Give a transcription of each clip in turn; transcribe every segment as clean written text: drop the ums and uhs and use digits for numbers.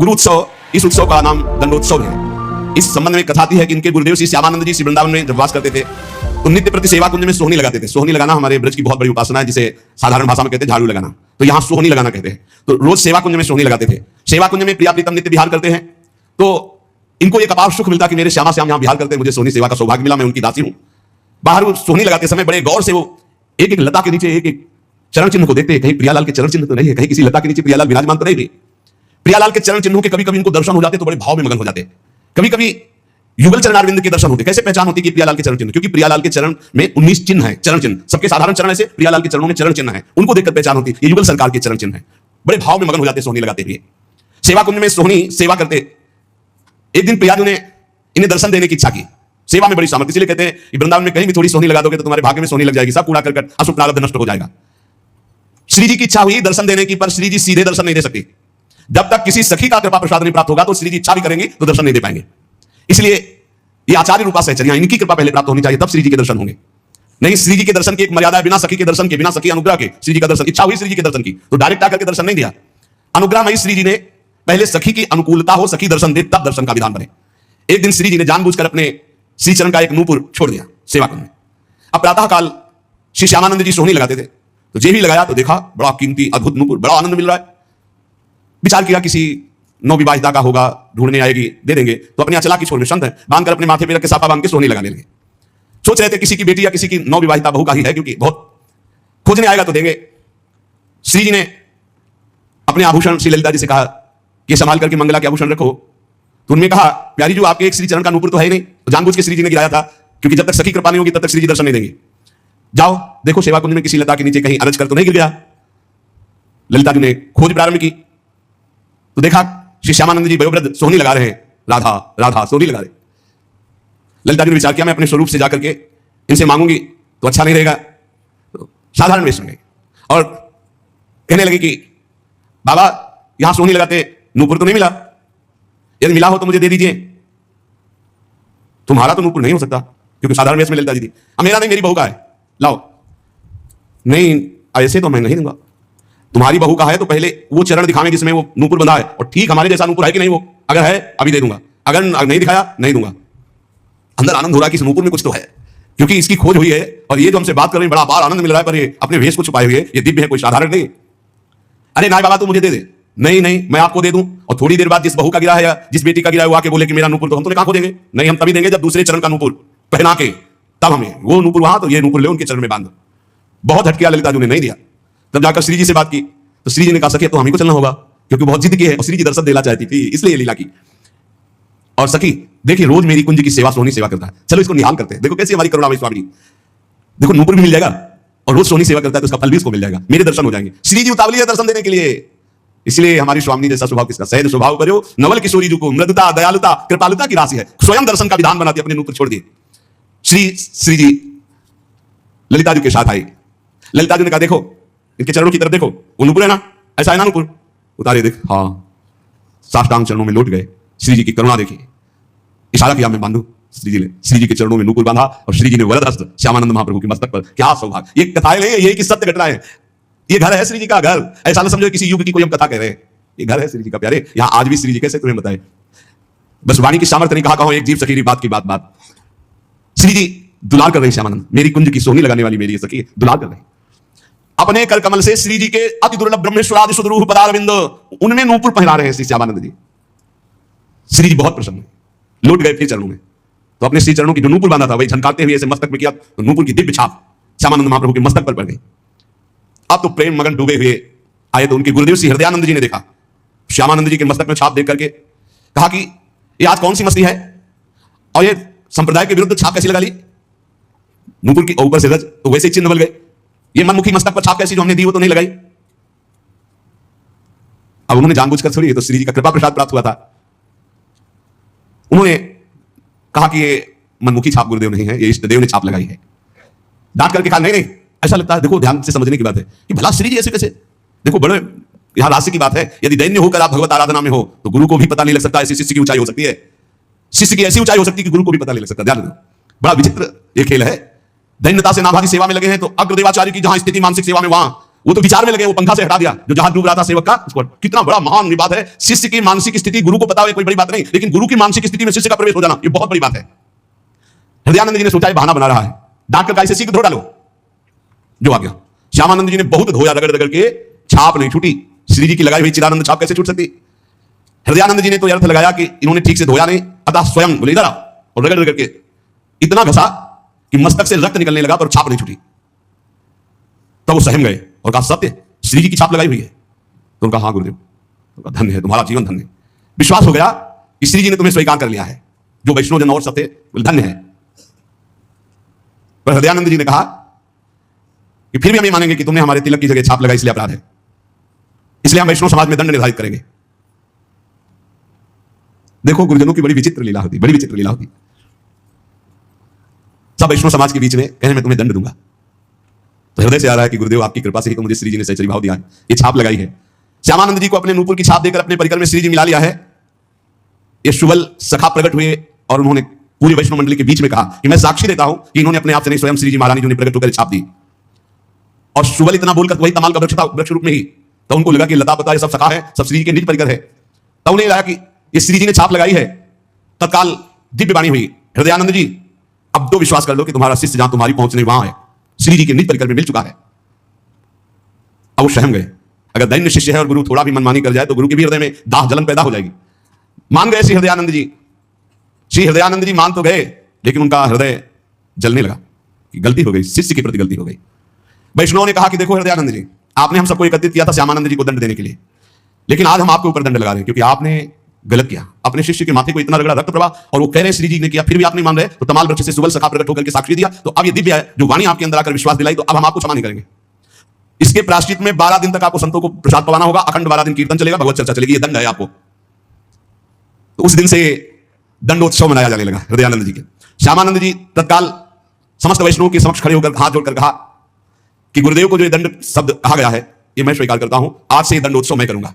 गुरु उत्सव, इस उत्सव का नाम दंडोत्सव है। इस संबंध में कथा आती है कि इनके गुरुदेव श्री श्यामानंद जी श्री वृंदावन में जब वास करते थे तो नित्य प्रति सेवा कुंज में सोहनी लगाते थे। सोहनी लगाना हमारे ब्रज की बहुत बड़ी उपासना है, जिसे साधारण भाषा में कहते हैं झाड़ू लगाना, तो यहाँ सोहनी लगाना कहते हैं। तो रोज सेवा कुंज में सोहनी लगाते थे। सेवा कुंज में प्रिया प्रीतम नित्य विहार करते हैं, तो इनको एक अपार सुख मिलता कि मेरे श्यामा श्याम यहाँ विहार करते हैं, मुझे सोहनी सेवा का सौभाग्य मिला, मैं उनकी दासी हूँ। बाहर वो सोहनी लगाते समय बड़े गौर से वो एक एक लता के नीचे एक एक चरण चिन्ह को देखते हैं, कहीं प्रियालाल के चरण चिन्ह तो नहीं है, कहीं किसी लता के नीचे प्रियालाल विराजमान तो नहीं है। प्रियालाल के चरण चिन्हों के कभी कभी इनको दर्शन हो जाते तो बड़े भाव में मगन हो जाते। कभी कभी युगल चरणारविंद के दर्शन होते। कैसे पहचान होती कि प्रियालाल के चरण चिन्ह? क्योंकि प्रियालाल के चरण में 19 चिन्ह है, चरण चिन्ह। सबके साधारण चरण ऐसे, प्रियालाल के चरणों में चरण चिन्ह है, उनको देखकर पहचान होती ये युगल सरकार के चरण चिन्ह है। बड़े भाव में मगन हो जाते सोहनी लगाते हुए। सेवा कुंज में सोहनी सेवा करते। एक दिन प्रियाजू ने इन्हें दर्शन देने की इच्छा की। सेवा में बड़ी सामर्थ्य, इसलिए कहते हैं वृंदावन में कहीं भी थोड़ी सोहनी लगा दोगे तो तुम्हारे भाग्य में सोहनी लग जाएगी, सब कूड़ा करकट अशुभ प्रारब्ध नष्ट हो जाएगा। श्री जी की इच्छा हुई दर्शन देने की, पर श्री जी सीधे दर्शन नहीं दे सकती। जब तक किसी सखी का कृपा प्रसाद नहीं प्राप्त होगा तो श्री जी इच्छा भी करेंगे तो दर्शन नहीं दे पाएंगे। इसलिए ये आचार्य रूपा सहचर्या, इनकी कृपा पहले प्राप्त होनी चाहिए, तब श्री जी के दर्शन होंगे। नहीं, श्री जी के दर्शन की एक मर्यादा है, बिना सखी के दर्शन के, बिना सखी अनुग्रह के श्री जी का दर्शन। इच्छा हुई श्री जी के दर्शन की तो डायरेक्ट आकर के दर्शन नहीं दिया। अनुग्रहमयी श्री जी ने पहले सखी की अनुकूलता हो, सखी दर्शन दे, तब दर्शन का विधान बने। एक दिन श्री जी ने जानबूझकर अपने श्री चरण का एक नूपुर छोड़ दिया सेवा कुंज में। अब प्रातः काल श्री श्यामानंद जी सोहनी लगाते थे, तो जे भी लगाया तो देखा बड़ा कीमती अद्भुत नूपुर, बड़ा आनंद मिल रहा है। विचार किया किसी नवविवाहिता का होगा, ढूंढने आएगी, दे देंगे। तो अपने अचला की छोर में संत है, बांधकर अपने माथे पे रख के साफा बांध के सोहनी लगाने लगे। सोच रहे थे किसी की बेटी या किसी की नवविवाहिता बहू का ही है, क्योंकि बहुत खोजने आएगा तो देंगे। श्री जी ने अपने आभूषण श्री ललिता जी से कहा कि संभाल करके मंगला के आभूषण रखो। तो उन्होंने कहा प्यारी जो आपके एक श्री चरण का नूपुर तो है ही नहीं, तो जानबूझ के श्री जी ने गिराया था, क्योंकि जब तक सखी कृपा नहीं होगी तब तक श्री जी दर्शन नहीं देंगे। जाओ देखो सेवा कुंज में किसी लता के नीचे कहीं अरज कर तो नहीं गिर गया। ललिता जी ने खोज प्रारंभ की तो देखा श्री श्यामानंद जी वयोवृद्ध सोहनी लगा रहे हैं, राधा राधा सोहनी लगा रहे। ललिता जी ने विचार किया मैं अपने स्वरूप से जाकर के इनसे मांगूंगी तो अच्छा नहीं रहेगा, तो साधारण वेश में गई और कहने लगी कि बाबा यहां सोहनी लगाते नूपुर तो नहीं मिला, यदि मिला हो तो मुझे दे दीजिए। तुम्हारा तो नूपुर नहीं हो सकता, क्योंकि साधारण वेश में ललिता जी थी। मेरा नहीं, मेरी बहू का है, लाओ। नहीं ऐसे तो मैं नहीं दूंगा, तुम्हारी बहू का है तो पहले वो चरण दिखाएं जिसमें वो नूपुर बंधा है, और ठीक हमारे जैसा नूपुर है कि नहीं, वो अगर है अभी दे दूंगा, अगर नहीं दिखाया नहीं दूंगा। अंदर आनंद हो रहा है कि इस नूपुर में कुछ तो है, क्योंकि इसकी खोज हुई है और ये जो हमसे बात कर रहे हैं बड़ा अपार आनंद मिल रहा है, पर ये अपने वेश को छुपाए हुए, ये दिव्य है, कोई साधारण नहीं। अरे नाय बाबा तू मुझे दे दे। नहीं नहीं मैं आपको दे दूं, और थोड़ी देर बाद जिस बहू का गिरा है या जिस बेटी का गिरा है वो आके बोले कि मेरा नूपुर, तो हम तो कहां खोजेंगे? नहीं, हम तभी देंगे जब दूसरे चरण का नूपुर पहना के, तब हमें वो नूपुर वहां, तो ये नूपुर ले उनके चरण में बांध। बहुत हटकिया ललिता जी ने नहीं दिया। तब जाकर श्री जी से बात की तो श्री जी ने कहा सखी तो हमें को चलना होगा, क्योंकि बहुत जिद की है और श्री जी दर्शन देना चाहती थी, इसलिए लीला की। और सखी देखिए रोज मेरी कुंज की सेवा सोहनी सेवा करता है, चलो इसको निहाल करते हैं। देखो कैसी हमारी करुणामयी स्वामी जी, देखो नूपुर भी मिल जाएगा और रोज सोहनी सेवा करता है तो उसका फल भी इसको मिल जाएगा, मेरे दर्शन हो जाएंगे। श्री जी उतावली है दर्शन देने के लिए, इसलिए हमारी स्वामी जैसा स्वभाव किसका, सहज स्वभाव करो नवल किशोरी जी को, मृदुता दयालुता कृपालुता की राशि है। स्वयं दर्शन का विधान बनाती, अपने नूपुर छोड़ दिए। श्री जी ललिता जी के साथ आई। ललिता जी ने कहा देखो इनके चरणों की तरफ देखो, वो नूपुर है ना, ऐसा है ना नूपुर? उतारे देख, हाँ, साष्टांग चरणों में लौट गए। श्री जी की करुणा देखी, इशारा किया मैं बांधू। श्री जी ने श्री जी के चरणों में नूपुर बांधा और श्री जी ने वरद हस्त श्यामानंद महाप्रभु के मस्तक पर। क्या सौभाग्य! ये कथाएं नहीं है, ये की सत्य घटना है। ये घर है श्री जी का घर, ऐसा ना समझो किसी युग की कोई हम कथा कह रहे हैं। ये घर है श्री जी का प्यारे, यहां आज भी श्री जी कैसे तुम्हें बताए, बस वाणी की सामर्थ्य नहीं, कहा एक जीव सखी बात की बात। श्री जी दुलार कर रहे श्यामानंद, मेरी कुंज की सोहनी लगाने वाली मेरी सखी दुलार कर रहे। अपने कर कमल से श्री जी के अति दुर्लभ ब्रह्मेश्वरादि सुदरूह पदारविंद, उनमें नूपुर पहना रहे हैं श्री श्यामानंद जी। श्री जी बहुत प्रसन्न, लौट गए फिर चरणों में, तो अपने श्री चरणों की जो नूपुर बांधा था वही झनकाते हुए ऐसे मस्तक में किया, तो नूपुर की दिव्य छाप श्यामानंद महाप्रभु के मस्तक पर पड़ गई। अब तो प्रेम मगन डूबे हुए आए तो उनके गुरुदेव श्री हृदयानंद जी ने देखा श्यामानंद जी के मस्तक में छाप देख करके, कहा कि ये आज कौन सी मस्ती है, और ये संप्रदाय के विरुद्ध छाप कैसी लगा ली? नूपुर की ऊपर से रज तो वैसे चिन्ह बल गए, ये मनमुखी मस्तक पर छाप कैसी जो हमने दी वो तो नहीं लगाई। अब उन्होंने जानबूझकर थोड़ी, तो श्री जी का कृपा प्रसाद प्राप्त हुआ था। उन्होंने कहा कि ये मनमुखी छाप गुरुदेव नहीं है, ये इष्ट देव ने छाप लगाई है। डांट करके कहा नहीं नहीं ऐसा लगता है, देखो ध्यान से समझने की बात है कि भला श्री जी ऐसे कैसे, देखो बड़े यहां राशि की बात है, यदि दैन्य होकर आप भगवत आराधना में हो तो गुरु को भी पता नहीं लग सकता, ऐसी शिष्य की ऊंचाई हो सकती है, शिष्य की ऐसी ऊंचाई हो सकती है कि गुरु को भी पता नहीं लग सकता। ध्यान रखो, बड़ा विचित्र ये खेल है। दैन्यता से नाभागी सेवा में लगे हैं तो अग्रदेवाचार्य की जहां स्थिति मानसिक सेवा में, वहां वो तो विचार में लगे, वो पंखा से हटा दिया जो जहाज डूब रहा था सेवक का। कितना बड़ा महान बात है। शिष्य की मानसिक स्थिति गुरु को पता हो कोई बड़ी बात नहीं, लेकिन गुरु की मानसिक स्थिति में शिष्य का प्रवेश हो जाना ये बहुत बड़ी बात है। हृदयानंद जी ने सोचा बहाना बना रहा है, डॉक्टर का इसे सीख धो डालो, जो आ गया। श्यामानंद जी ने बहुत धोया, रगड़ रगड़ के, छाप नहीं छूटी। श्री जी की लगाई हुई चिदानंद छाप कैसे छूट सकती। हृदयानंद जी ने तो अर्थ लगाया कि इन्होंने ठीक से धोया नहीं, अतः स्वयं बोले इधर आओ, और रगड़ रगड़ के इतना घसा कि मस्तक से रक्त निकलने लगा पर छाप नहीं छूटी। तब वो सहम गए और कहा सत्य श्री जी की छाप लगाई हुई है। तो उनका हाँ गुरुदेव, तो धन्य है तुम्हारा जीवन, धन्य। विश्वास हो गया कि श्री जी ने तुम्हें स्वीकार कर लिया है, जो वैष्णव जन और सब थे धन्य है। पर हृदयानंद जी ने कहा कि फिर भी हम ये मानेंगे कि तुमने हमारे तिलक की जगह छाप लगाई, इसलिए अपराध है, इसलिए हम वैष्णव समाज में दंड निर्धारित करेंगे। देखो गुरुजनों की बड़ी विचित्र लीला होती, बड़ी विचित्र लीला होती। सब वैष्णव समाज के बीच में कहें मैं तुम्हें दंड दूंगा, तो हृदय से आ रहा है कि गुरुदेव आपकी कृपा से ही तो मुझे श्री जी ने सहचरी भाव दिया है, ये छाप लगाई है। श्यामानंद जी को अपने नूपुर की छाप देकर अपने परिकर में श्री जी मिला लिया है। ये शुबल सखा प्रकट हुए और उन्होंने पूरी वैष्णव मंडली के बीच में कहा कि मैं साक्षी देता हूं कि इन्होंने अपने आप से नहीं, स्वयं श्री जी महारानी जी ने प्रकट होकर छाप दी। और शुबल इतना बोलकर वही तमाल का वृक्ष था, वृक्ष रूप में ही, तो उनको लगा कि लता पता ये सब सखा है, सब श्री जी के निज परिकर है। तब उन्हें लगा कि ये श्री जी ने छाप लगाई है। तत्काल दिव्य वाणी हुई, हृदयानंद जी अब तो विश्वास कर लो कि तुम्हारा शिष्य जहां तुम्हारी पहुंचने वहां है, श्री जी के निज परिकर में मिल चुका है। अब वो सहम गए। अगर दैन्य शिष्य है और गुरु थोड़ा भी मनमानी कर जाए तो गुरु के भी हृदय में दाह जलन पैदा हो जाएगी। मान गए श्री हृदयानंद जी। श्री हृदयानंद जी मान तो गए, लेकिन उनका हृदय जलने लगा कि गलती हो गई, शिष्य के प्रति गलती हो गई। वैष्णव ने कहा कि देखो हृदयानंद जी, आपने हम सबको एकत्रित किया था श्यामानंद जी को दंड देने के लिए, लेकिन आज हम आपके ऊपर दंड लगा रहे हैं क्योंकि आपने गलत किया। अपने शिष्य के माथे को इतना रगड़ा, रक्त प्रवाह, और वो कह रहे हैं श्री जी ने किया, फिर भी आप नहीं मान रहे। तो तमाल वृक्ष से सुबल सखा प्रकट होकर के साक्षी दिया, तो अब ये दिव्य है जो वाणी आपके अंदर आकर विश्वास दिलाई, तो अब हम आपको क्षमा नहीं करेंगे। इसके प्रायश्चित में 12 दिन तक आपको संतों को प्रसाद पवाना होगा, अखंड 12 दिन कीर्तन चलेगा, भगवत चर्चा चलेगी, ये दंड है आपको। तो उस दिन से दंडोत्सव मनाया जाने लगा हृदयानंद जी के। श्यामानंद जी तत्काल समस्त वैष्णवों के समक्ष खड़े होकर हाथ जोड़कर कहा कि गुरुदेव को जो ये दंड शब्द कहा गया है ये मैं स्वीकार करता हूं, आज से ये दंडोत्सव मैं करूंगा।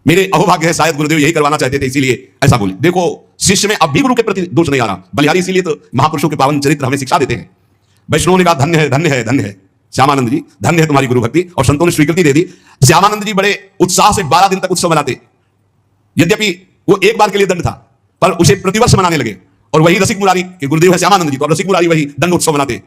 मेरे अहोभाग्य है, शायद गुरुदेव यही करवाना चाहते थे, इसीलिए ऐसा बोले। देखो शिष्य में अब भी गुरु के प्रति दोष नहीं आ रहा, बलिहारी इसीलिए तो महापुरुषों के पावन चरित्र हमें शिक्षा देते हैं। वैष्णवों ने कहा धन्य है, धन्य है, धन्य है श्यामानंद जी, धन्य है तुम्हारी गुरु भक्ति, और संतों ने स्वीकृति दे दी। श्यामानंद जी बड़े उत्साह से 12 दिन तक उत्सव मनाते। यद्यपि वो एक बार के लिए दंड था, पर उसे प्रतिवर्ष मनाने लगे। और वही रसिक मुरारी के गुरुदेव है श्यामानंद जी, तो रसिक मुरारी वही दंड उत्सव मनाते।